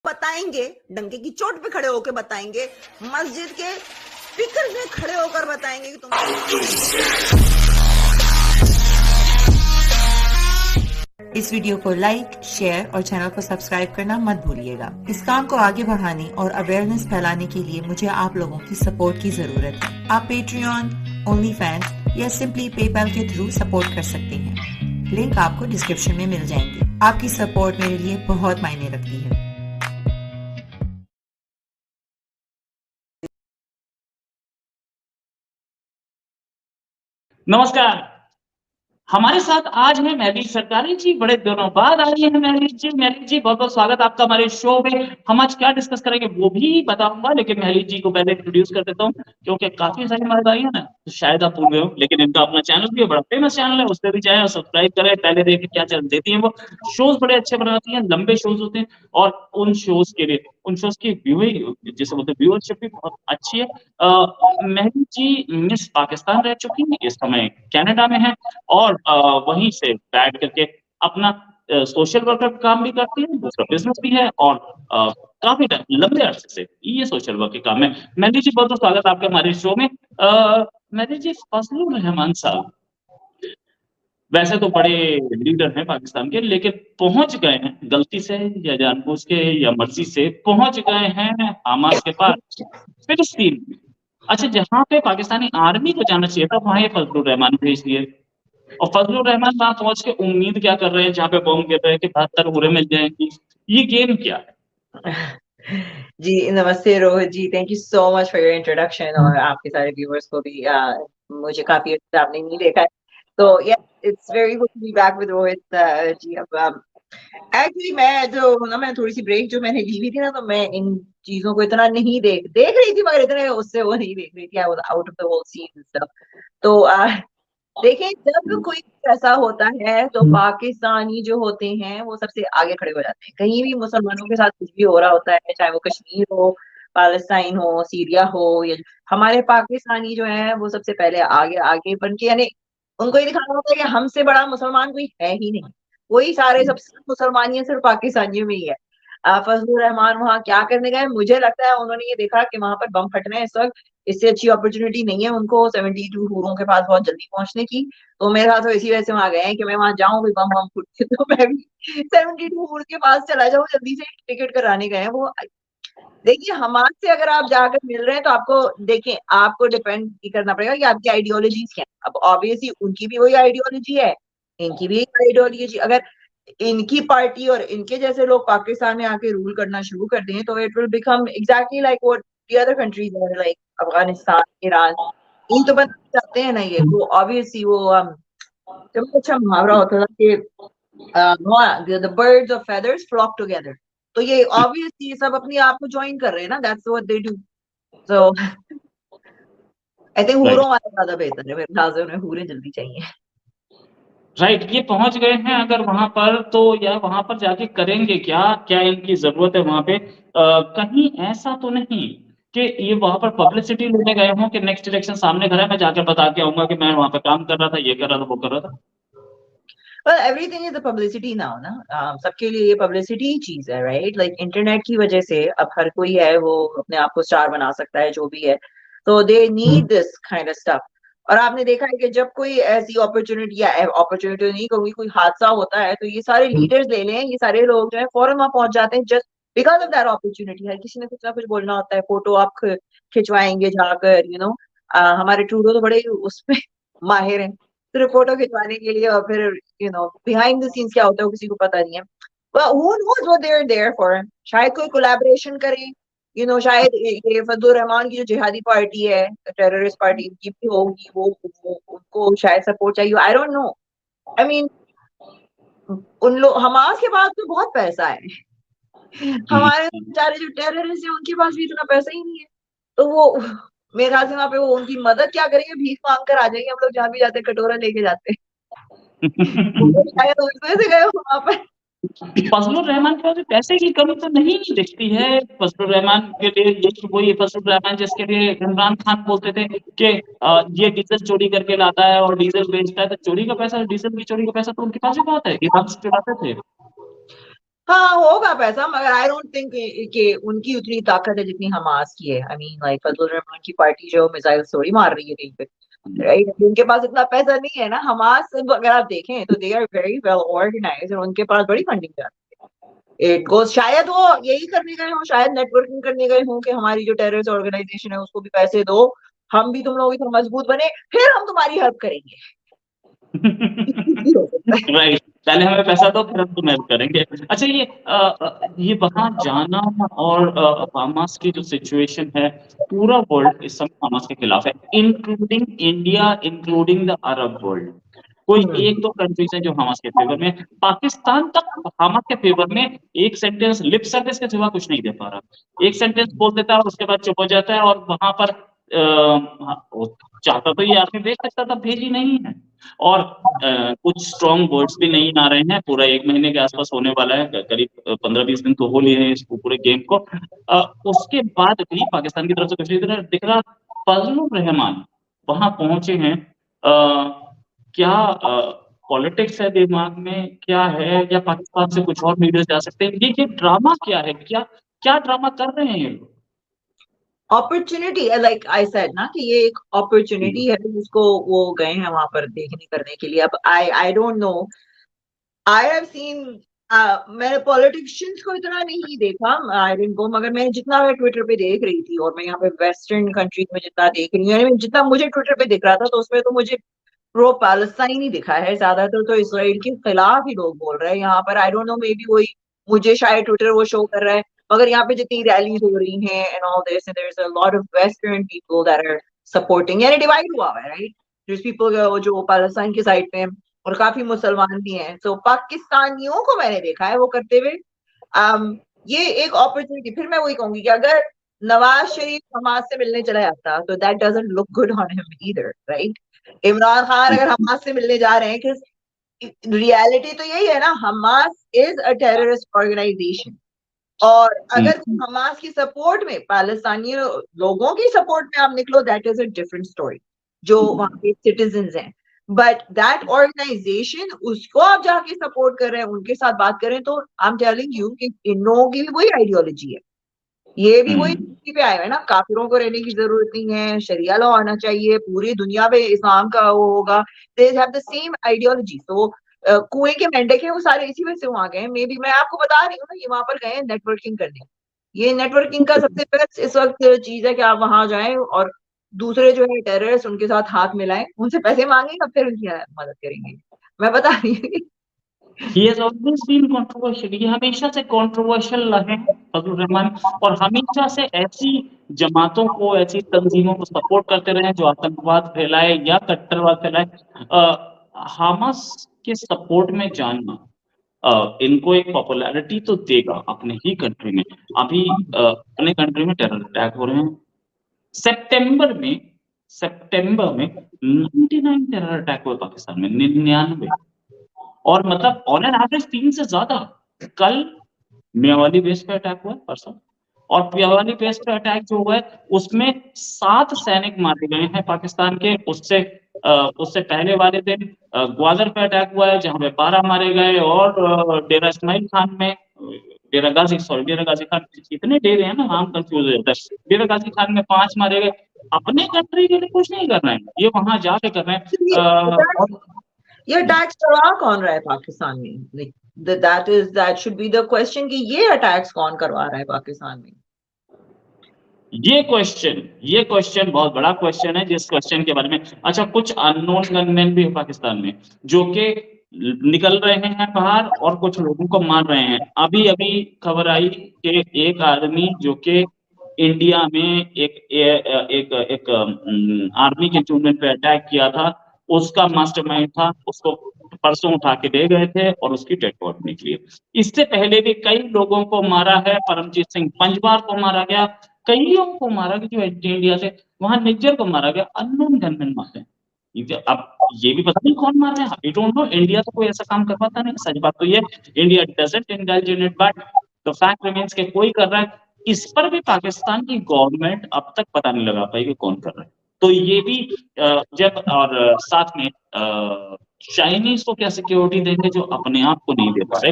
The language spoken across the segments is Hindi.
बताएंगे, डंके की चोट पे खड़े होकर बताएंगे, मस्जिद के स्पीकर में खड़े होकर बताएंगे कि तुम। इस वीडियो को लाइक, शेयर और चैनल को सब्सक्राइब करना मत भूलिएगा। इस काम को आगे बढ़ाने और अवेयरनेस फैलाने के लिए मुझे आप लोगों की सपोर्ट की जरूरत है। आप पेट्रियन, ओनली फैंस या सिंपली पेपैल के थ्रू सपोर्ट कर सकते हैं। लिंक आपको डिस्क्रिप्शन में मिल जाएंगे। आपकी सपोर्ट मेरे लिए बहुत मायने रखती है। नमस्कार। हमारे साथ आज है महली सरकारी जी। बड़े दिनों बाद आई है महली जी। महली जी, बहुत बहुत स्वागत आपका हमारे शो में। हम आज क्या डिस्कस करेंगे वो भी बताऊंगा, लेकिन महली जी को पहले इंट्रोड्यूस कर देता हूँ, क्योंकि काफी सारी मर्द आई है ना, तो शायद आप भूल गए हो, लेकिन इनका अपना चैनल भी है, बड़ा फेमस चैनल है, उस पर भी जाए और सब्सक्राइब करें। पहले देखें क्या चैनल देती है वो। शोज बड़े अच्छे बनाती है, लंबे शोज होते हैं, और उन शोज के लिए उन शोज की व्यूइंग जैसे बोलते हैं व्यूअरशिप भी बहुत अच्छी है। महली जी मिस पाकिस्तान रह चुकी है, इस समय कनाडा में है, और वहीं से बैठ करके अपना सोशल वर्कर का काम भी करती है, दूसरा बिजनेस भी है, और काफी लंबे अरसे से ये सोशल वर्क के काम है। महली जी, बहुत बहुत स्वागत आपका हमारे शो में। महली जी, फजलुर रहमान साहब वैसे तो बड़े लीडर हैं पाकिस्तान के, लेकिन पहुंच गए हैं गलती से या जानबूझ के या मर्जी से पहुंच गए हैं हमास के पास, फिलिस्तीन में। अच्छा, जहां पे पाकिस्तानी आर्मी को जाना चाहिए था, वहां ये फजलुर रहमान भेज दिए। और फजलुर रहमान वहां पहुंच के उम्मीद क्या कर रहे हैं, जहाँ पे बॉम्ब गिर रहे हैं कि 72 उड़े मिल जाएंगी। ये गेम क्या है? जी नमस्ते Rohit ji, thank you so much for your introduction, और आपके सारे व्यूअर्स को भी मुझे काफी अच्छा आपने नहीं देखा है, तो it's very good to be back with Rohit ji. अब एक्चुअली मैं थोड़ी सी ब्रेक जो मैंने ली हुई थी ना, तो मैं इन चीजों को इतना नहीं देख रही थी, मगर इतने उससे वो नहीं देख रही थी। I was out of the whole scene stuff. तो देखिए, जब कोई ऐसा होता है तो पाकिस्तानी जो होते हैं वो सबसे आगे खड़े हो जाते हैं। कहीं भी मुसलमानों के साथ कुछ भी हो रहा होता है, चाहे वो कश्मीर हो, पैलेस्टाइन हो, सीरिया हो, या हमारे पाकिस्तानी जो है वो सबसे पहले आगे आगे बन के, यानी उनको ये दिखाना होता है कि हमसे बड़ा मुसलमान कोई है ही नहीं। वही सारे सबसे मुसलमानियत सिर्फ पाकिस्तानियों में ही है। फजलुर रहमान वहाँ क्या करने गए? मुझे लगता है उन्होंने ये देखा कि वहां पर बम फटने हैं इस वक्त, इससे अच्छी अपॉर्चुनिटी नहीं है उनको 72 हूरों के पास बहुत जल्दी पहुंचने की। तो मेरे साथ तो इसी वजह से वहां गए हैं कि मैं वहां जाऊं, भी बम बम फूटे तो मैं भी 72 हूर के पास चला जाऊं जल्दी से। टिकट कराने गए हैं वो। देखिए, हमारे से अगर आप जाकर मिल रहे हैं तो आपको देखिए, आपको डिपेंड करना पड़ेगा कि आपकी आइडियोलॉजीज क्या है। अब ऑब्वियसली उनकी भी वही आइडियोलॉजी है, इनकी भी आइडियोलॉजी। अगर इनकी पार्टी और इनके जैसे लोग पाकिस्तान में आके रूल करना शुरू कर दें तो it will become exactly like what the other countries are, like Afghanistan, Iran. इन तो बना चाहते हैं ना ये, वो ऑब्वियसली वो जब अच्छा मुहावरा होता था कि the birds of feathers flock together. तो ये ऑब्वियसली सब अपने आप को ज्वाइन कर रहे हैं ना, that's what they do. So I think हूरों वाला ज्यादा बेहतर है, मेरे ख्याल से उन्हें हूरें जल्दी चाहिए। राइट, ये पहुंच गए हैं अगर वहां पर, तो या वहां पर जाके करेंगे क्या, क्या इनकी जरूरत है वहां पे? कहीं ऐसा तो नहीं कि ये वहां पर पब्लिसिटी लेने गए हों कि नेक्स्ट इलेक्शन सामने खड़ा है, मैं जाकर बता के आऊंगा कि मैं वहां पे काम कर रहा था, ये कर रहा था, वो कर रहा था। Well, everything is a publicity now, ना। सबके लिए ये पब्लिसिटी ही चीज है, राइट? लाइक इंटरनेट की वजह से अब हर कोई है वो अपने आप को स्टार बना सकता है, जो भी है। तो they need this kind of stuff. और आपने देखा है कि जब कोई ऐसी अपॉर्चुनिटी, या अपॉर्चुनिटी नहीं कहूंगी, कोई हादसा होता है तो ये सारे लीडर्स ले लें, ये सारे लोग जो है फौरन वहां पहुंच जाते हैं, just because of that opportunity. हर किसी ने कुछ ना कुछ बोलना होता है, फोटो आप खिंचवाएंगे जाकर, हमारे ट्रूडो तो बड़े उसमें माहिर हैं, सिर्फ फोटो खिंचवाने के लिए। और फिर बिहाइंड द सीन्स क्या होता है वो किसी को पता नहीं है। But who knows what they're there for? शायद कोई कोलैबोरेशन करे, शायद ये फजलुर रहमान की जो जिहादी पार्टी है, टेररिस्ट पार्टी की भी होगी, वो उनको शायद सपोर्ट चाहिए। आई डोंट नो। आई मीन, उन लोग हमास के पास तो बहुत पैसा है, हमारे बेचारे जो टेररिस्ट है उनके पास भी इतना पैसा ही नहीं है। तो वो मेरे ख्याल से वहां पे वो उनकी मदद क्या करेंगे? भीख मांग कर आ जाएंगे। हम लोग जहाँ भी जाते कटोरा लेके जाते शायद उस वजह से गए वहां पर। फजलुर रहमान के पास पैसे की कमी तो नहीं दिखती है। फजलुर रहमान के लिए ये वही फजलुर रहमान जिसके लिए इमरान खान बोलते थे कि ये डीजल चोरी करके लाता है और डीजल बेचता है, तो चोरी का पैसा, डीजल की चोरी का पैसा तो उनके पास भी बहुत है, ये हम चुराते थे। हाँ होगा पैसा, मगर आई डोंट थिंक कि उनकी उतनी ताकत है जितनी हमास की है। I mean like Fazlur Rahman की पार्टी जो मिसाइल थोड़ी मार रही है कहीं पे, राइट? उनके पास इतना पैसा नहीं है ना। हमास अगर आप देखें तो they are very well organised, और उनके पास बड़ी फंडिंग जाती है। इट गोज, शायद वो यही करने गए हों, शायद नेटवर्किंग करने गए हों कि हमारी जो टेररिस्ट ऑर्गेनाइजेशन है उसको भी पैसे दो, हम भी तुम लोगों की तरह मजबूत बने, फिर हम तुम्हारी हेल्प करेंगे। हो सकता है। राइट, पहले हमें पैसा दो फिर हम तुम्हें हेल्प करेंगे। अच्छा ये वहां जाना और हमास की जो सिचुएशन है, पूरा वर्ल्ड इस समय हमास के खिलाफ है, including India, including the Arab world. कोई एक दो कंट्रीज हैं जो हमास के फेवर में, पाकिस्तान तक हमास के फेवर में एक सेंटेंस लिप सर्विस के सिवा कुछ नहीं दे पा रहा। एक सेंटेंस बोल देता है और उसके बाद चुप हो जाता है, और वहां पर वो चाहता तो ये आदमी भेज सकता था, भेज ही नहीं है। और कुछ स्ट्रॉन्ग वर्ड्स भी नहीं आ रहे हैं। पूरा 1 महीने के आसपास होने वाला है, करीब 15-20 दिन तो हो लिए हैं इस पूरे गेम को। उसके बाद भी पाकिस्तान की तरफ से कुछ नहीं दिख रहा। फजलुर रहमान वहां पहुंचे हैं, क्या पॉलिटिक्स है दिमाग में, क्या है, या पाकिस्तान से कुछ और लीडर्स जा सकते हैं? ये ड्रामा क्या है, क्या क्या ड्रामा कर रहे हैं ये लोग? अपॉर्चुनिटी, लाइक आई सेड ना कि ये एक अपॉर्चुनिटी है जिसको वो गए हैं वहां पर देखने करने के लिए। अब आई don't no, I have seen, मैंने पॉलिटिशियंस को इतना नहीं देखा, आई डिडंट गो, मगर मैं जितना मैं ट्विटर पे देख रही थी और मैं यहाँ पे वेस्टर्न कंट्रीज में जितना देख रही हूँ, यानी जितना मुझे ट्विटर पे दिख रहा था, तो उसमें तो मुझे प्रो पैलेस्टाइन ही दिखा है। ज्यादातर तो इसराइल के खिलाफ ही लोग बोल रहे हैं यहाँ पर। आई डोंट नो, मे बी वही मुझे शायद ट्विटर वो शो कर रहा है, मगर यहाँ पे जितनी रैलीज हो रही हैं and all this, and there is a lot of western people that are supporting, यानी डिवाइड हुआ हुआ है, राइट? जिस पीपल जो पैलेस्टाइन की साइड पे हैं, और काफी मुसलमान भी हैं। सो पाकिस्तानियों को मैंने देखा है वो करते हुए। ये एक अपॉर्चुनिटी, फिर मैं वही कहूंगी कि अगर नवाज शरीफ हमास से मिलने चला जाता तो that doesn't look good on him either, right? Imran Khan अगर हमास से मिलने जा रहे हैं, कि रियलिटी तो यही है ना, Hamas is a terrorist organisation. और अगर हमास की सपोर्ट में, पैलेस्तानी लोगों की सपोर्ट में आप निकलो, that is a different story, जो वहां के सिटीजन हैं। बट दैट ऑर्गेनाइजेशन, उसको आप जाके सपोर्ट कर रहे हैं, उनके साथ बात करें, तो आई एम टेलिंग यू कि इन लोगों की भी वही आइडियोलॉजी है, ये भी वही पे आए हुए ना, काफिरों को रहने की जरूरत नहीं है, शरिया लॉ आना चाहिए, पूरी दुनिया में इस्लाम का वो होगा, they have the same ideology. तो कुएं के मेंढक हैं वो सारे इसी वजह से वहां गए। मे बी मैं आपको बता रही हूँ ना, ये वहां पर गए नेटवर्किंग करने। ये नेटवर्किंग का सबसे बेस्ट इस वक्त चीज है कि आप वहां जाएं और दूसरे जो है टेररिस्ट, उनके साथ हाथ मिलाएं, उनसे पैसे मांगेंगे, फिर उनकी मदद करेंगे। मैं बता रही हूँ। He has always been controversial. ये हमेशा से controversial रहे फजलुर रहमान, और हमेशा से ऐसी जमातों को, ऐसी तंजीमों को सपोर्ट करते रहे जो आतंकवाद फैलाए या कट्टरवाद फैलाए। हमास के सपोर्ट में जानना इनको एक पॉपुलैरिटी तो देगा अपने ही कंट्री में। अभी अपने कंट्री में टेरर अटैक हो रहे हैं। सितंबर में 99 टेरर अटैक हुए पाकिस्तान में, 99। और मतलब ऑन एन एवरेज 3 से ज्यादा। कल मियावाली बेस पे अटैक हुआ परसों, और मियावाली बेस पे अटैक जो हुआ है उसमें 7 सैनिक मारे गए हैं पाकिस्तान के। उससे पहले वाले दिन ग्वादर पे अटैक हुआ है जहां पे 12 मारे गए, और डेरा इस्माइल खान में, डेरा गाजी खान, इतने डेरे हैं ना, नाम कंफ्यूज हो जाता है। डेरा गाजी खान में 5 मारे गए। अपने कंट्री के लिए कुछ नहीं कर रहे हैं, ये वहां जाके कर रहे हैं। ये अटैक्स करवा कौन रहा है पाकिस्तान में? That should be the question, कि ये अटैक्स कौन करवा रहा है पाकिस्तान में? ये क्वेश्चन बहुत बड़ा क्वेश्चन है, जिस क्वेश्चन के बारे में, अच्छा, कुछ अननोन गनमैन भी है पाकिस्तान में जो कि निकल रहे हैं बाहर और कुछ लोगों को मार रहे हैं। अभी अभी खबर आई कि एक आदमी जो कि इंडिया में एक आर्मी के कैंटोनमेंट पे अटैक किया था, उसका मास्टरमाइंड था, उसको परसों उठा के ले गए थे और उसकी डेड बॉडी निकली। इससे पहले भी कई लोगों को मारा है। परमजीत सिंह पंजवार को मारा गया, कईयों को मारा गया जो इंडिया से, वहां निज्जर को मारा गया, अननोन गनमैन मारते हैं। अब ये भी पता नहीं कौन मार रहा है, आई डोंट नो। इंडिया तो कोई ऐसा काम करवाता नहीं, सच बात तो ये, India doesn't indulge in it, but the fact remains के कोई कर रहा है। इस पर भी पाकिस्तान की गवर्नमेंट अब तक पता नहीं लगा पाई कि कौन कर रहा है। तो ये भी जब, और साथ में चाइनीज को क्या सिक्योरिटी देंगे जो अपने आप को नहीं दे पा रहे।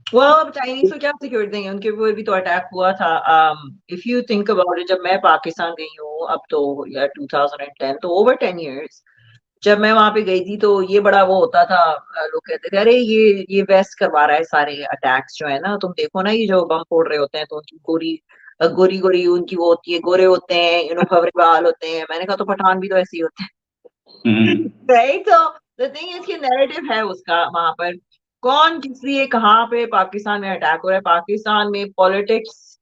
well, चाइनीज को क्या सिक्योरिटी देंगे, उनके ऊपर भी तो अटैक हुआ था। If you think about it, जब मैं पाकिस्तान गई हूँ अब तो या 2010, तो ओवर 10 years, जब मैं वहां पे गई थी तो ये बड़ा वो होता था, लोग कहते थे अरे ये वेस्ट करवा रहा है सारे अटैक्स जो है ना, तुम देखो ना ये जो बम फोड़ रहे होते हैं तो उनकी गोरी गोरी गोरी उनकी वो होती है, गोरे होते हैं, फवरे बाल होते हैं। मैंने कहा तो पठान भी तो ऐसे ही होते हैं। राइट, तो द थिंग इज कि नैरेटिव है उसका वहां पर, कौन किस लिए कहाँ पे पाकिस्तान में अटैक हो रहा है। पाकिस्तान में पॉलिटिक्स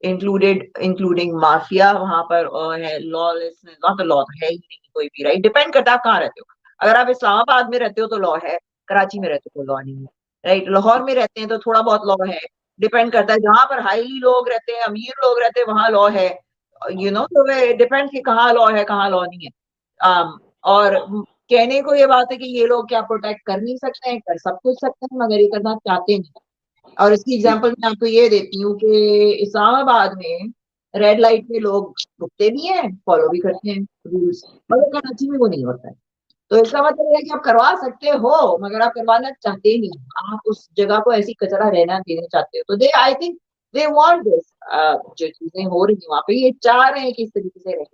इंक्लूडिंग माफिया वहां पर है, लॉलेसनेस, वहां तो लॉ है ही नहीं कोई भी, राइट। डिपेंड करता है आप कहाँ रहते हो। अगर आप इस्लामाबाद में रहते हो तो लॉ है, कराची में रहते हो तो लॉ नहीं है, राइट। लाहौर में रहते हैं तो थोड़ा बहुत लॉ है। डिपेंड करता है जहां पर हाईली लोग रहते हैं, अमीर लोग रहते हैं, वहां लॉ है, तो डिपेंड कि कहाँ लॉ है कहाँ लॉ नहीं है। और कहने को ये बात है कि ये लोग क्या प्रोटेक्ट कर नहीं सकते हैं, कर सब कुछ सकते हैं, मगर ये करना चाहते नहीं। और इसकी एग्जांपल मैं आपको ये देती हूँ कि इस्लामाबाद में रेड लाइट पे लोग रुकते भी हैं, फॉलो भी करते हैं रूल्स, मगर कराची में वो नहीं होता है। तो इसका मतलब है कि आप करवा सकते हो मगर आप करवाना चाहते नहीं, आप उस जगह को ऐसी कचरा रहना देना चाहते हो। तो they I think they want this, जो चीजें हो रही है वहां पे, ये चाह रहे हैं कि इस तरीके से रहे।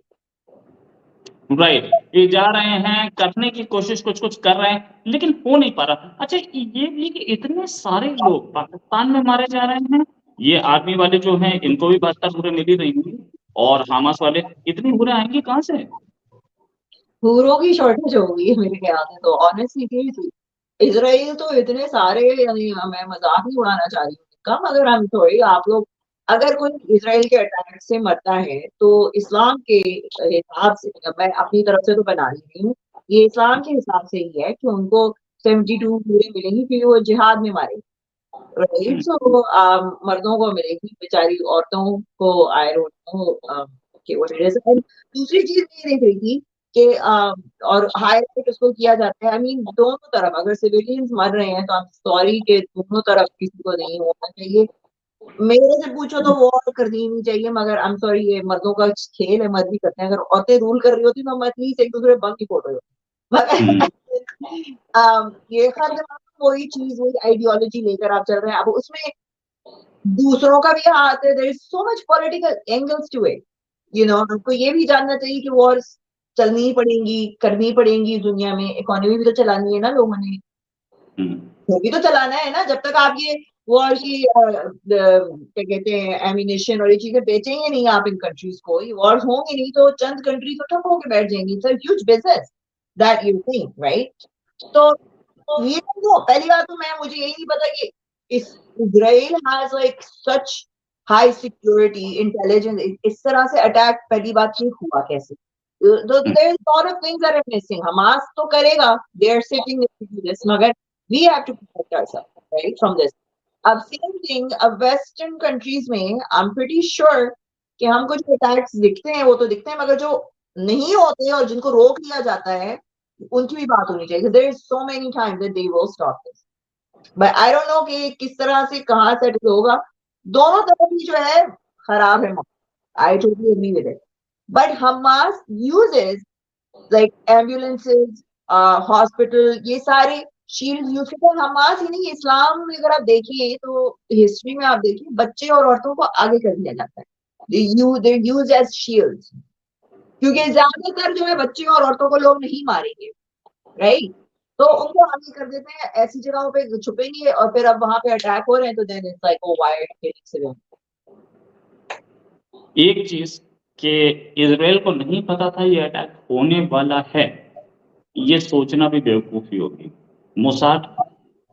राइट, ये जा रहे हैं, करने की कोशिश कुछ कुछ कर रहे हैं, लेकिन हो नहीं पा रहा। अच्छा, ये भी कि इतने सारे लोग पाकिस्तान में मारे जा रहे हैं, ये आर्मी वाले जो हैं इनको भी 72 पूरे मिल ही रही होंगी, और हमास वाले इतनी बुरे आएंगे कहाँ से? हूरों की शॉर्टेज होगी मेरे ख्याल से, तो ऑनेस्टली थी। इसराइल तो इतने सारे, यानी मैं मजाक नहीं उड़ाना चाह रही हूँ इनका, मगर हम थोड़ी, आप लोग अगर कोई इसराइल के अटैक से मरता है तो इस्लाम के हिसाब से, मैं अपनी तरफ से तो बना रही हूँ, ये इस्लाम के हिसाब से ही है कि उनको 72 पूरे मिलेंगी क्योंकि वो जिहाद में मारे, राइट। सो मर्दों को मिलेगी, बेचारी औरतों को आई डोंट नो कि व्हाट इट इज। एंड दूसरी चीज ये देख रही थी कि और हाईलाइट उसको किया जाता है, आई मीन दोनों तरफ अगर सिविलियंस मर रहे हैं तो आई एम सॉरी कि दोनों तरफ किसी को नहीं होना चाहिए। मेरे से पूछो तो वॉर करनी ही नहीं चाहिए, मगर आई एम सॉरी ये मर्दों का खेल है, मर्द भी करते हैं। अगर औरतें रूल कर रही होती तो हम एटलीस्ट एक दूसरे बम की फोटो मगर ये हर जगह वही चीज, वही आइडियोलॉजी लेकर आप चल रहे हैं। अब उसमें दूसरों का भी हाथ है, there is so much political angles to it, आपको ये भी जानना चाहिए कि वॉर्स चलनी ही पड़ेंगी, करनी पड़ेंगी दुनिया में, इकोनॉमी भी तो चलानी है ना लोगों ने, वो भी तो चलाना है ना। जब तक आप ये वॉर की क्या कहते हैं एमिनेशन और ये चीजें बेचेंगे नहीं आप इन कंट्रीज को, ये वॉर्स होंगे नहीं तो चंद कंट्रीज तो ठप होकर बैठ जाएंगी। It's a huge business that you think, right. तो ये तो पहली बात, तो मैं मुझे यही नहीं पता कि इस Israel has like such high security intelligence, इस तरह से अटैक पहली बात ये हुआ कैसे। तो there is lot of things are missing. Hamas तो करेगा, दे आर सिटिंग दिस, मगर we have to protect ourselves right from this. अब सेम थिंग, अब वेस्टर्न कंट्रीज में आई एम प्रीटी श्योर कि हमको जो अटैक्स दिखते हैं वो तो दिखते हैं, मगर जो नहीं होते और जिनको रोक लिया जाता है उनकी भी बात होनी चाहिए। There is so many times that they will stop this, but I don't know कि किस तरह से कहाँ सेटल होगा। दोनों तरफ ही जो है खराब है, I totally agree with it. But Hamas uses like ambulances, hospital, ये सारे शील्ड यूज करते हैं। हमास ही नहीं, इस्लाम में अगर आप देखिए तो हिस्ट्री में आप देखिए बच्चे और औरतों को आगे कर दिया जाता है, दे यूज एज शील्ड्स, क्योंकि ज्यादातर जो है बच्चे और औरतों को लोग नहीं मारेंगे, राइट। तो उनको आगे कर देते हैं, ऐसी जगहों पे छुपेंगे और फिर अब वहां पे अटैक हो रहे हैं तो then it's like oh why killing civilian. एक चीज कि इजराइल को नहीं पता था ये अटैक होने वाला है, ये सोचना भी बेवकूफी होगी। मोसाद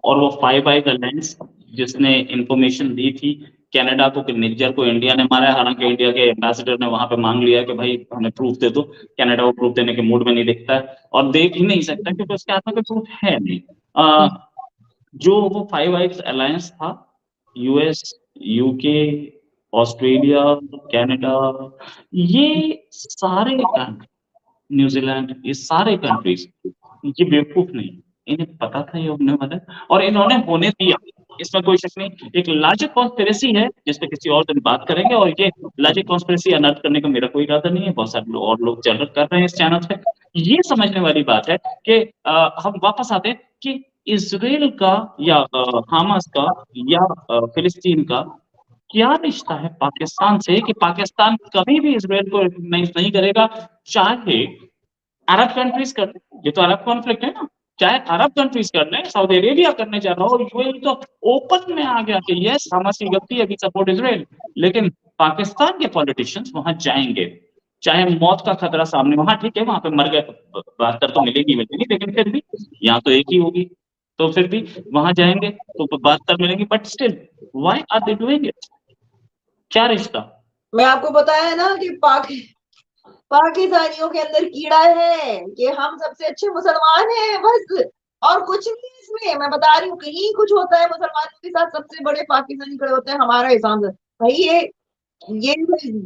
और वो फाइव आइज अलायंस जिसने इंफॉर्मेशन दी थी कनाडा को कि निज्जर को इंडिया ने मारा है, हालांकि इंडिया के एम्बेसडर ने वहां पे मांग लिया कि भाई हमें प्रूफ दे दो, कनाडा वो प्रूफ देने के मूड में नहीं दिखता है और देख ही नहीं सकता क्योंकि उसके हाथ में कोई प्रूफ है नहीं। जो वो फाइव आइज अलायंस था, यूएस, यूके, ऑस्ट्रेलिया, कनाडा, ये सारे कंट्री, न्यूजीलैंड, ये सारे कंट्रीज, ये बेवकूफ नहीं, इन्हें पता था ये होने वाला है और इन्होंने होने दिया, इसमें कोई शक नहीं। एक लॉजिक कॉन्स्पिरेसी है जिस पे किसी और दिन बात करेंगे, और ये लॉजिक कॉन्स्पिरेसी अनर्थ करने का मेरा कोई इरादा नहीं है, बहुत सारे और लोग चल कर रहे हैं इस चैनल पे। ये समझने वाली बात है कि हम वापस आते हैं कि इसराइल का या हमास का या फिलिस्तीन का क्या रिश्ता है पाकिस्तान से, कि पाकिस्तान कभी भी इसराइल को रिकॉग्नाइज नहीं करेगा, चाहे अरब कंट्रीज कर लें। ये तो अरब कॉन्फ्लिक्ट है ना, चाहे अरब कंट्रीज कर लें, सऊदी अरेबिया करने जा रहा हो, यूएई तो ओपन में आ गया कि यस हमास की गलती है, वी सपोर्ट इसराइल। लेकिन पाकिस्तान के पॉलिटिशियंस वहां जाएंगे, चाहे मौत का खतरा सामने, वहां ठीक है वहां पे मर गए 72 तो मिलेगी मिलेगी, लेकिन फिर भी यहाँ तो एक ही होगी, तो फिर भी वहां जाएंगे तो 72 मिलेंगी, but still why are they doing it? क्या रिश्ता? मैं आपको बताया ना कि पाकिस्तानियों के अंदर कीड़ा है कि हम सबसे अच्छे मुसलमान हैं बस, और कुछ नहीं है इसमें। मैं बता रही हूँ, कहीं कुछ होता है मुसलमानों के साथ सबसे बड़े पाकिस्तानी खड़े होते हैं हमारा एहसान। भाई ये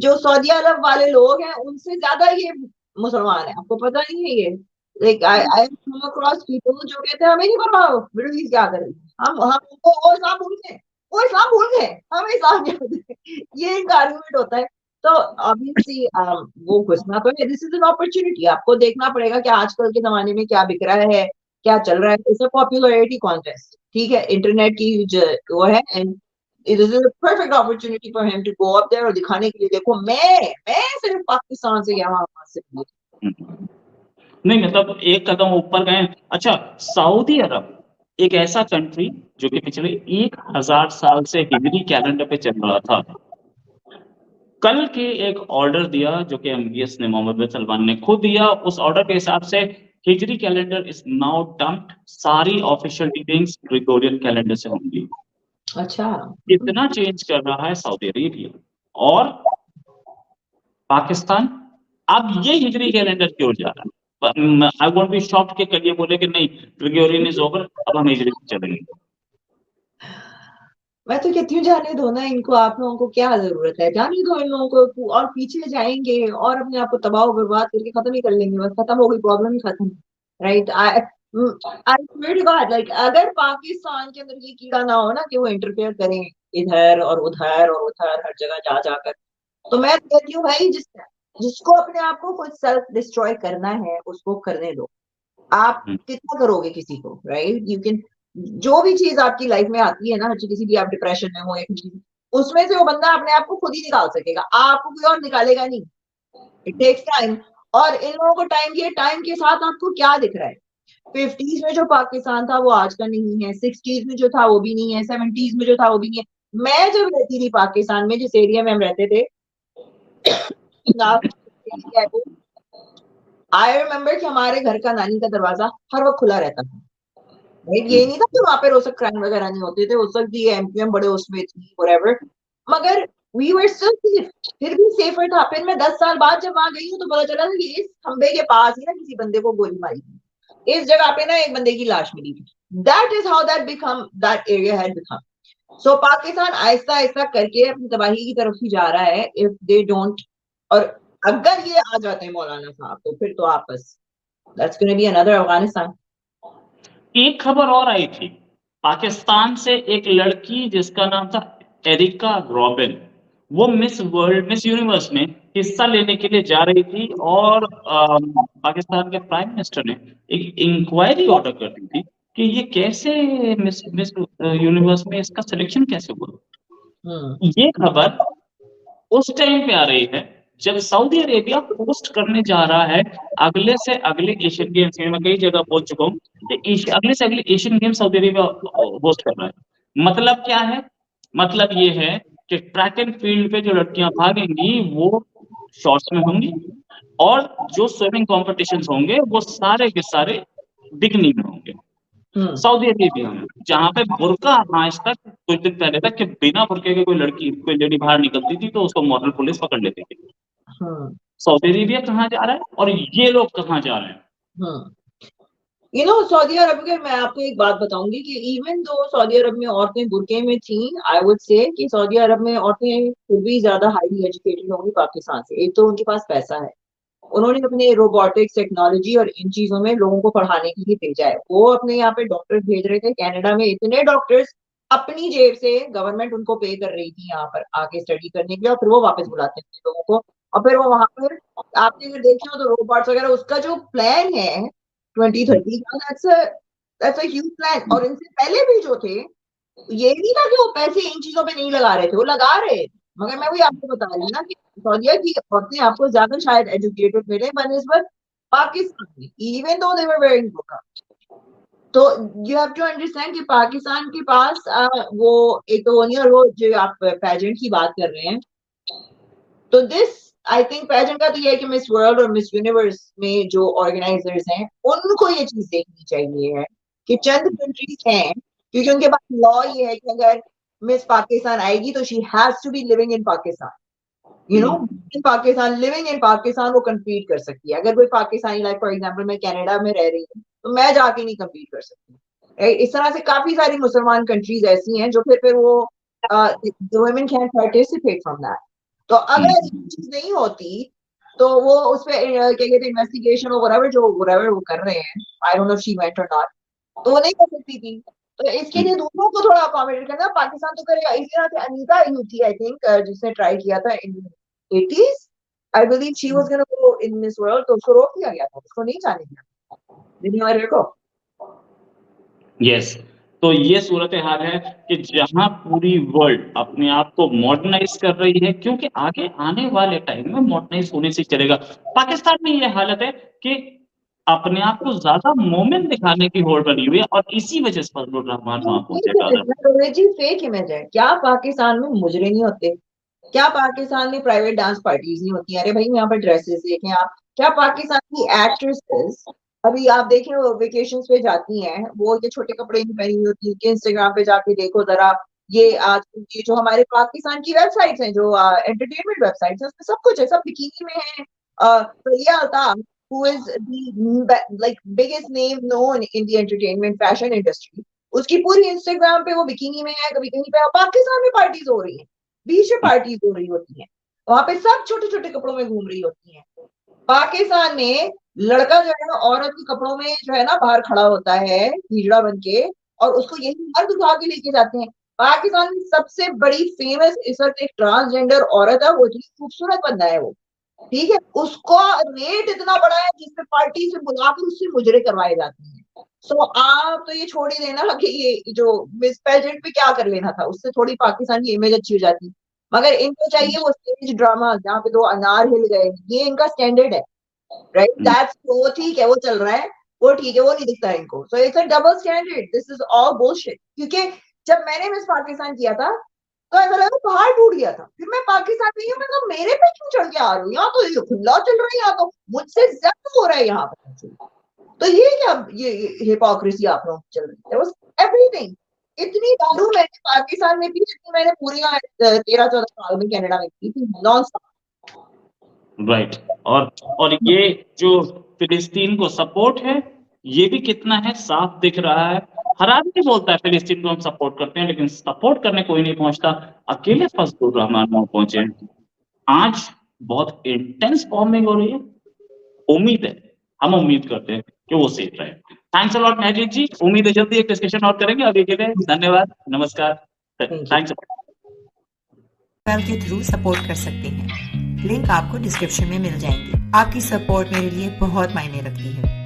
जो सऊदी अरब वाले लोग हैं उनसे ज्यादा ये मुसलमान है, आपको पता नहीं है ये। Like I come across people जो कहते हैं हमें नहीं परवाह मिडिल ईस्ट क्या करें, हम वो इस्लाम भूल गए, वो इस्लाम भूल गए, हमें इस्लाम याद है। ये इनका आर्गुमेंट होता है। तो ऑब्वियसली वो घुसना तो है, दिस इज एन अपॉर्चुनिटी। आपको देखना पड़ेगा कि आजकल के जमाने में क्या बिक रहा है, क्या चल रहा है। इट्स अ पॉपुलैरिटी कॉन्टेस्ट, ठीक है, इंटरनेट की वो है, and it is a perfect opportunity for him to go up there और दिखाने के लिए देखो मैं सिर्फ पाकिस्तान से या वहां से नहीं मतलब एक कदम ऊपर गए। अच्छा, सऊदी अरब एक ऐसा कंट्री जो कि पिछले 1000 साल से हिजरी कैलेंडर पे चल रहा था, कल के एक ऑर्डर दिया जो कि एमबीएस ने, मोहम्मद बिन सलमान ने खुद दिया, उस ऑर्डर के हिसाब से हिजरी कैलेंडर इज नाउ डम्प्ड, सारी ऑफिशियल मीटिंग्स ग्रेगोरियन कैलेंडर से होंगी। अच्छा इतना चेंज कर रहा है सऊदी अरेबिया और पाकिस्तान। अब ये हिजरी कैलेंडर की ओर जा रहा है। आई वोंट बी शॉक्ड कि कल ये बोले कि नहीं ग्रेगोरियन इज ओवर, अब हम हिजरी से चलेंगे। मैं तो कहती हूँ जाने दो ना इनको, आप लोगों को क्या जरूरत है, जाने दो इन लोगों को, और पीछे जाएंगे और अपने आप को तबाह बर्बाद करके खत्म ही कर लेंगे, बस खत्म हो गई, प्रॉब्लम ही खत्म। Right, I swear to God, like अगर पाकिस्तान के अंदर ये कीड़ा ना हो ना कि वो इंटरफेयर करें इधर और उधर और उधर हर जगह जा जाकर, तो मैं कहती हूँ भाई जिसको अपने आप को कुछ सेल्फ डिस्ट्रॉय करना है उसको करने दो। आप कितना करोगे किसी को, राइट? यू कैन, जो भी चीज आपकी लाइफ में आती है ना, किसी भी आप डिप्रेशन में हो या किसी, उसमें से वो बंदा अपने आप को खुद ही निकाल सकेगा, आपको कोई और निकालेगा नहीं। इट टेक्स टाइम, और इन लोगों को टाइम दिए, टाइम के साथ आपको क्या दिख रहा है? 50s में जो पाकिस्तान था वो आज का नहीं है, 60s में जो था वो भी नहीं है, 70s में जो था वो भी नहीं है। मैं जब रहती थी पाकिस्तान में, जिस एरिया में हम रहते थे, आई रिमेम्बर कि हमारे घर का नानी का दरवाजा हर वक्त खुला रहता था। राइट, ये नहीं था कि वहां पे रोज क्राइम वगैरह नहीं होते थे, उस वक्त ये एमपीएम बड़े उसमें थी व्हाटएवर, मगर वी वर स्टिल सेफ, फिर भी सेफर था। फिर मैं 10 साल बाद जब वहां गई हूँ तो पता चला था कि इस खंबे के पास ही ना किसी बंदे को गोली मारी थी, इस जगह पे ना एक बंदे की लाश मिली थी। That is how that area had become. So Pakistan आहिस्ता आहिस्ता करके अपनी तबाही की तरफ ही जा रहा है, इफ दे डोंट। और अगर ये आ जाते हैं मौलाना साहब तो फिर तो आपस, that's gonna be another Afghanistan. एक खबर और आई थी पाकिस्तान से, एक लड़की जिसका नाम था एरिका रॉबिन, वो मिस वर्ल्ड, मिस यूनिवर्स में हिस्सा लेने के लिए जा रही थी, और पाकिस्तान के प्राइम मिनिस्टर ने एक इंक्वायरी ऑर्डर कर दी थी कि ये कैसे मिस मिस यूनिवर्स में इसका सिलेक्शन कैसे हुआ। ये खबर उस टाइम पे आ रही है जब सऊदी अरेबिया होस्ट करने जा रहा है अगले से अगले एशियन गेम्स। मैं कई जगह पहुंच चुका हूँ कि अगले से अगले Asian games Saudi Arabia host कर रहा है। मतलब क्या है? मतलब ये है कि ट्रैक एंड फील्ड पे जो लड़कियां भागेंगी वो शॉर्ट्स में होंगी, और जो स्विमिंग कॉम्पिटिशन्स होंगे वो सारे के सारे बिकनी में होंगे। सऊदी अरेबिया में जहां पे बुर्का आज तक, कुछ दिन पहले तक, कि बिना बुर्के के कोई लड़की, कोई लेडी बाहर निकलती थी तो उसको मॉडल पुलिस पकड़ लेती थी। सऊदी अरेबिया कहाँ जा रहा है और ये लोग कहाँ जा रहे हैं? यू नो सऊदी अरब के, मैं आपको एक बात बताऊंगी कि इवन दो सऊदी अरब में औरतें बुरके में थी, आई वुड से कि सऊदी अरब में औरतें फिर भी ज्यादा हाईली एजुकेटेड होंगी पाकिस्तान से। एक तो उनके पास पैसा है, उन्होंने अपने रोबोटिक्स टेक्नोलॉजी और इन चीजों में लोगों को पढ़ाने के लिए भेजा है। वो अपने यहाँ पे डॉक्टर्स भेज रहे थे, कनाडा में इतने डॉक्टर्स अपनी जेब से गवर्नमेंट उनको पे कर रही थी यहाँ पर आके स्टडी करने के लिए, और फिर वो वापस बुलाते थे लोगों को, और फिर वो वहां पर, आपने अगर देखे हो तो रोबोट्स वगैरह, उसका जो प्लान है 2030 का, दैट्स अ ह्यूज प्लान। और इनसे पहले भी जो थे, ये नहीं था कि वो पैसे इन चीजों पे नहीं लगा रहे थे, वो लगा रहे थे। मगर मैं वही आपको बता रही हूँ ना कि सऊदीया की औरतें आपको ज्यादा शायद एजुकेटेड मिले बनस्बत पाकिस्तान में, इवन दो दे वर वेयरिंग बुर्का। तो यू हैव टू अंडरस्टैंड कि पाकिस्तान के पास वो एक तो वो जो आप पेजेंट की बात कर रहे हैं, तो दिस आई थिंक पेजेंट का तो ये है कि मिस वर्ल्ड और मिस यूनिवर्स में जो ऑर्गेनाइजर्स हैं उनको ये चीज देखनी चाहिए है कि चंद कंट्रीज हैं, क्योंकि उनके पास लॉ ये है कि अगर मिस पाकिस्तान आएगी तो she has to be living in Pakistan, you know, in Pakistan, living in Pakistan वो कम्पीट कर सकती है। अगर कोई पाकिस्तानी, लाइक फॉर एग्जांपल मैं कनाडा में रह रही हूँ तो मैं जाके नहीं कम्पीट कर सकती। इस तरह से काफी सारी मुसलमान कंट्रीज ऐसी हैं जो फिर वो women can participate from that. तो अगर ये चीज नहीं होती तो वो उस पे क्या कहते हैं इन्वेस्टिगेशन और whatever वो कर रहे हैं, आई don't know if she went और नॉट, तो वो नहीं कर सकती थी। तो इसके लिए दोनों को थोड़ा अकोमोडेट करना, पाकिस्तान तो करेगा। इसी तरह से अनीता यू थी आई थिंक, जिसने ट्राई किया था इन 80s, I believe she was gonna go in miss world, तो उसको रोक दिया गया था, उसको नहीं जाने दिया दुनिया को। यस, तो ये सूरत हाल है कि जहां पूरी वर्ल्ड अपने आप को मॉडर्नाइज कर रही है, क्योंकि आगे आने वाले टाइम में मॉडर्नाइज होने से चलेगा। पाकिस्तान में ये हालत है कि अपने आप को ज्यादा मोमेंट दिखाने की होड़ बनी हुई है और इसी वजह से फजलुर रहमान वहां पहुंचे। जी फेक इमेज है। क्या पाकिस्तान में मुजरे नहीं होते? क्या पाकिस्तान में प्राइवेट डांस पार्टीज नहीं होती? अरे भाई यहाँ पर ड्रेसेस देखें आप। क्या पाकिस्तान की एक्ट्रेसेस अभी आप देखें वो वेकेशन पे जाती हैं, वो ये छोटे कपड़े नहीं पहनी होती कि इंस्टाग्राम पे जाके देखो जरा, ये आज ये जो हमारे पाकिस्तान की वेबसाइट्स हैं, जो एंटरटेनमेंट वेबसाइट्स हैं, उसमें सब कुछ है, सब बिकिनी में है। प्रिया Altaf, who is the like biggest name known in the entertainment fashion industry, उसकी पूरी इंस्टाग्राम पे वो बिकिनी में है, कभी कहीं पे पाकिस्तान में पार्टीज हो रही हैं, बीच में पार्टीज हो रही होती हैं, वहां पे सब छोटे छोटे कपड़ों में घूम रही होती हैं। पाकिस्तान में लड़का जो है ना औरत के कपड़ों में जो है ना बाहर खड़ा होता है हिजड़ा बन के, और उसको यही मर्द उठा के लेके जाते हैं। पाकिस्तान की सबसे बड़ी फेमस इस वक्त एक ट्रांसजेंडर औरत है, वो इतनी खूबसूरत बंदा है वो, ठीक है, उसको रेट इतना बड़ा है जिसपे पार्टी से बुलाकर उससे मुजरे करवाए जाते हैं। सो आप तो ये छोड़ ही देना कि ये जो मिस पेजेंट पे क्या कर लेना था, उससे थोड़ी पाकिस्तान की इमेज अच्छी हो जाती। मगर इनको चाहिए वो स्टेज ड्रामा जहाँ पे दो अनार हिल गए, ये इनका स्टैंडर्ड है, राइट? दैट्स वो ठीक है, वो चल रहा है, वो ठीक है, वो नहीं दिखता है इनको। So it's a double standard, this is all bullshit. क्योंकि जब मैंने मिस पाकिस्तान किया था तो ऐसा लगा पहाड़ टूट गया था, फिर मैं पाकिस्तान में हूँ, मैं तो मेरे पे क्यों चढ़ के आ रही हूँ, यहाँ तो ये खुला चल रहा है, यहाँ तो मुझसे ज्यादा हो रहा है यहाँ पर। तो ये क्या, ये हिपोक्रेसी आप लोगों की चल रही है, एवरीथिंग। इतनी दारू मैंने पाकिस्तान में पी जितनी मैंने पूरी 13-14 साल में कनाडा में पी थी, नॉन स्टॉप। राइट, और ये जो फिलिस्तीन को सपोर्ट है ये भी कितना है साफ दिख रहा है। हर आदमी बोलता है फिलिस्तीन को हम सपोर्ट करते हैं, लेकिन सपोर्ट करने कोई नहीं पहुंचता। अकेले फजलुर रहमान वहां पहुंचे। आज बहुत इंटेंस बॉम्बिंग हो रही है, उम्मीद है, हम उम्मीद करते हैं कि वो सेफ रहे। थैंक्स अ लॉट महजीद जी, उम्मीद है जल्दी एक डिस्कशन और करेंगे। अभी के लिए धन्यवाद, नमस्कार, थैंक्स। के थ्रू सपोर्ट कर सकते हैं, लिंक आपको डिस्क्रिप्शन में मिल जाएंगे। आपकी सपोर्ट मेरे लिए बहुत मायने रखती है।